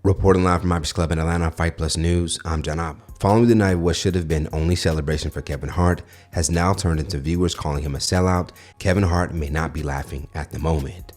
Reporting live from Irish Club in Atlanta, Fight Plus News, I'm John Ob. Following the night of what should have been only celebration for Kevin Hart has now turned into viewers calling him a sellout. Kevin Hart may not be laughing at the moment.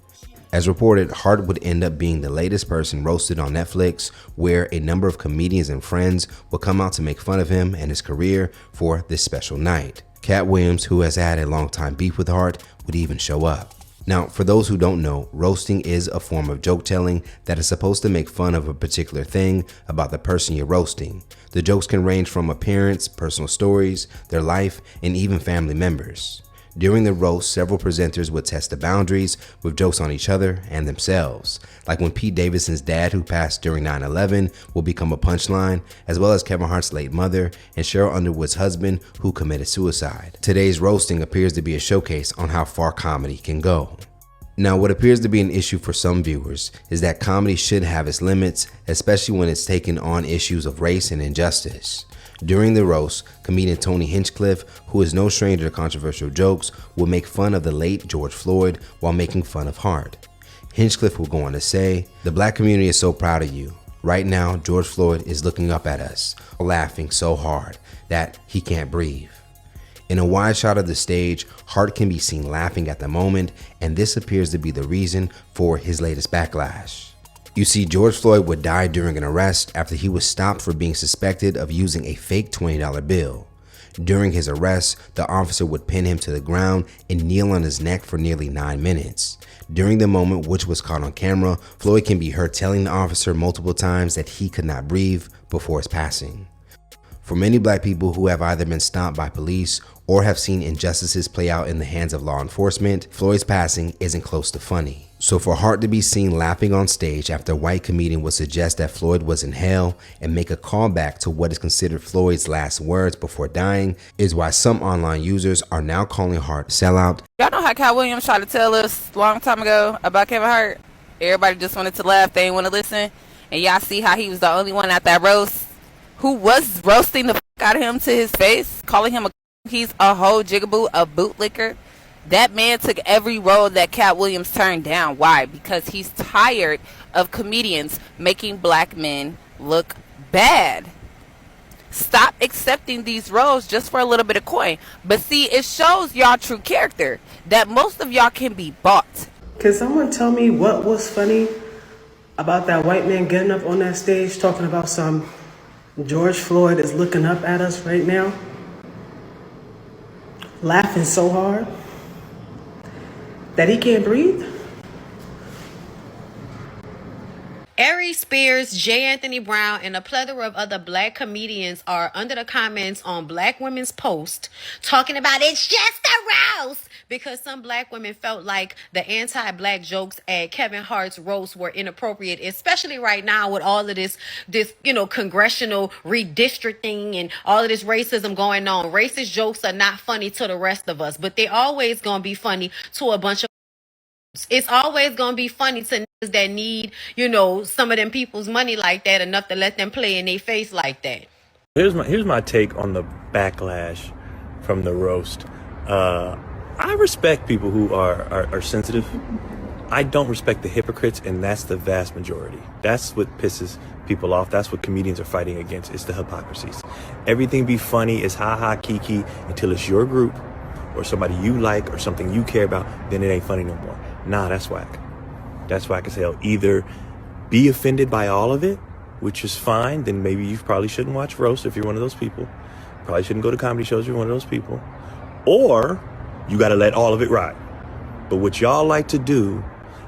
As reported, Hart would end up being the latest person roasted on Netflix, where a number of comedians and friends will come out to make fun of him and his career for this special night. Katt, who has had a long time beef with Hart, would even show up. Now, for those who don't know, roasting is a form of joke telling that is supposed to make fun of a particular thing about the person you're roasting. The jokes can range from appearance, personal stories, their life, and even family members. During the roast, several presenters would test the boundaries with jokes on each other and themselves, like when Pete Davidson's dad, who passed during 9/11, will become a punchline, as well as Kevin Hart's late mother and Sheryl Underwood's husband, who committed suicide. Today's roasting appears to be a showcase on how far comedy can go. Now, what appears to be an issue for some viewers is that comedy should have its limits, especially when it's taken on issues of race and injustice. During the roast, comedian Tony Hinchcliffe, who is no stranger to controversial jokes, will make fun of the late George Floyd while making fun of Hart. Hinchcliffe will go on to say, "The black community is so proud of you. Right now, George Floyd is looking up at us, laughing so hard that he can't breathe." In a wide shot of the stage, Hart can be seen laughing at the moment, and this appears to be the reason for his latest backlash. You see, George Floyd would die during an arrest after he was stopped for being suspected of using a fake $20 bill. During his arrest, the officer would pin him to the ground and kneel on his neck for nearly 9 minutes. During the moment, which was caught on camera, Floyd can be heard telling the officer multiple times that he could not breathe before his passing. For many black people who have either been stopped by police or have seen injustices play out in the hands of law enforcement, Floyd's passing isn't close to funny. So for Hart to be seen laughing on stage after a white comedian would suggest that Floyd was in hell and make a callback to what is considered Floyd's last words before dying is why some online users are now calling Hart sellout. Y'all know how Katt tried to tell us a long time ago about Kevin Hart? Everybody just wanted to laugh, they didn't want to listen. And y'all see how he was the only one at that roast who was roasting the out of him to his face, calling him he's a whole jigaboo, a bootlicker. That man took every role that Katt turned down. Why? Because he's tired of comedians making black men look bad. Stop accepting these roles just for a little bit of coin. But see, it shows y'all true character, that most of y'all can be bought. Can someone tell me what was funny about that white man getting up on that stage talking about some George Floyd is looking up at us right now? Laughing so hard that he can't breathe? Ari Spears, J. Anthony Brown, and a plethora of other black comedians are under the comments on black women's post talking about it's just a roast because some black women felt like the anti-black jokes at Kevin Hart's roast were inappropriate, especially right now with all of this congressional redistricting and all of this racism going on. Racist jokes are not funny to the rest of us, but they're always going to be funny to a bunch of it's always going to be funny to niggas that need, some of them people's money like that enough to let them play in their face like that. Here's my take on the backlash from the roast. I respect people who are sensitive. I don't respect the hypocrites, and that's the vast majority. That's what pisses people off. That's what comedians are fighting against. It's the hypocrisies. Everything be funny is ha-ha, kiki until it's your group or somebody you like or something you care about, then it ain't funny no more. Nah, that's whack. That's whack as hell. Either be offended by all of it, which is fine, then maybe you probably shouldn't watch roast if you're one of those people. Probably shouldn't go to comedy shows if you're one of those people. Or you got to let all of it ride. But what y'all like to do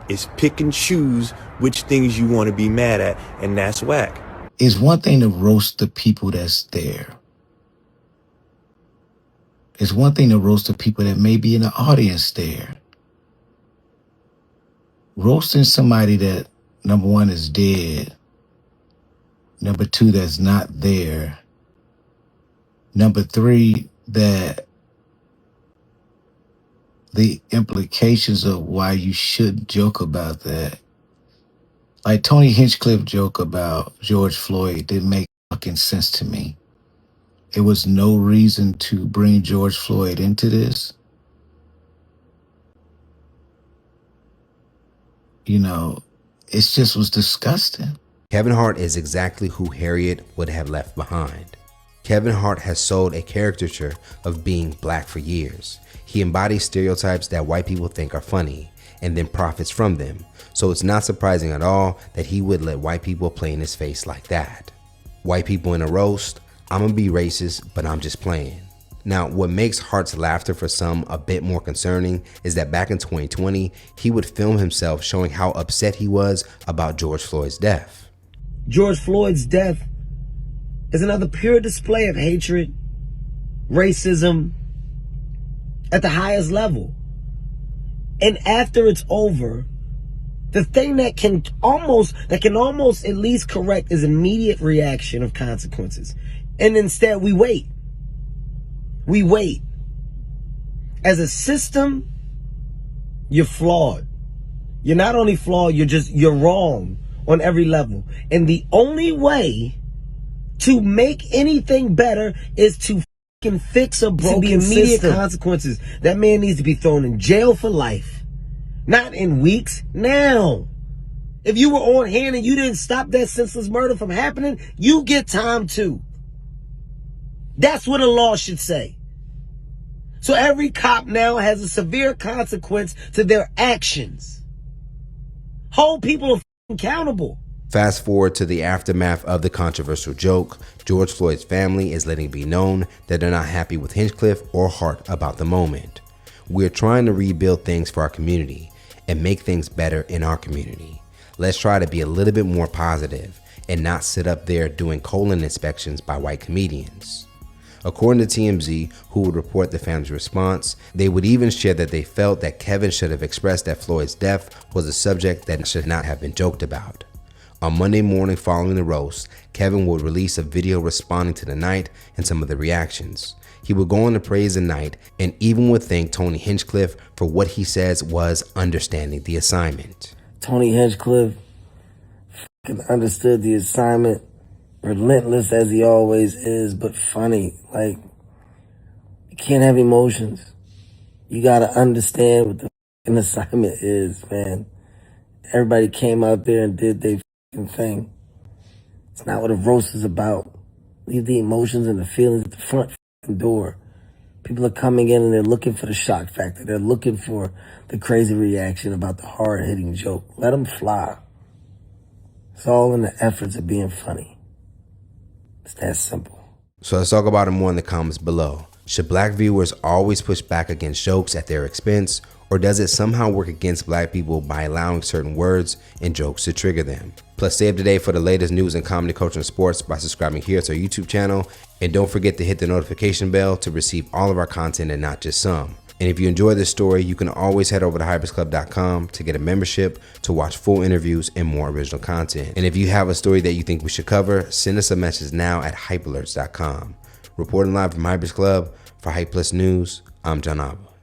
is pick and choose which things you want to be mad at, and that's whack. It's one thing to roast the people that's there. It's one thing to roast the people that may be in the audience there. Roasting somebody that, number one, is dead. Number two, that's not there. Number three, that the implications of why you should joke about that. Like Tony Hinchcliffe joke about George Floyd didn't make fucking sense to me. There was no reason to bring George Floyd into this. It just was disgusting. Kevin Hart is exactly who Harriet would have left behind. Kevin Hart has sold a caricature of being black for years. He embodies stereotypes that white people think are funny and then profits from them. So it's not surprising at all that he would let white people play in his face like that. White people in a roast, I'm gonna be racist, but I'm just playing. Now, what makes Hart's laughter for some a bit more concerning is that back in 2020, he would film himself showing how upset he was about George Floyd's death. George Floyd's death is another pure display of hatred, racism at the highest level. And after it's over, the thing that can almost at least correct is immediate reaction of consequences. And instead we wait. We wait. As a system, you're flawed. You're not only flawed, you're wrong on every level. And the only way to make anything better is to fucking fix a broken immediate system. Consequences. That man needs to be thrown in jail for life. Not in weeks, now. If you were on hand and you didn't stop that senseless murder from happening, you get time too. That's what a law should say. So every cop now has a severe consequence to their actions. Hold people accountable. Fast forward to the aftermath of the controversial joke. George Floyd's family is letting it be known that they're not happy with Hinchcliffe or Hart about the moment. We're trying to rebuild things for our community and make things better in our community. Let's try to be a little bit more positive and not sit up there doing colon inspections by white comedians. According to TMZ, who would report the family's response, they would even share that they felt that Kevin should have expressed that Floyd's death was a subject that should not have been joked about. On Monday morning following the roast, Kevin would release a video responding to the night and some of the reactions. He would go on to praise the night and even would thank Tony Hinchcliffe for what he says was understanding the assignment. Tony Hinchcliffe understood the assignment, relentless as he always is, but funny. Like, you can't have emotions. You gotta understand what the assignment is, man. Everybody came out there and did their thing. It's not what a roast is about. Leave the emotions and the feelings at the front door. People are coming in and they're looking for the shock factor. They're looking for the crazy reaction about the hard-hitting joke. Let them fly. It's all in the efforts of being funny. It's that simple. So let's talk about it more in the comments below. Should black viewers always push back against jokes at their expense, or does it somehow work against black people by allowing certain words and jokes to trigger them? Plus, stay up to date for the latest news in comedy, culture, and sports by subscribing here to our YouTube channel. And don't forget to hit the notification bell to receive all of our content and not just some. And if you enjoy this story, you can always head over to hypersclub.com to get a membership to watch full interviews and more original content. And if you have a story that you think we should cover, send us a message now at hypealerts.com. Reporting live from Hypers Club for Hype Plus News, I'm John Abba.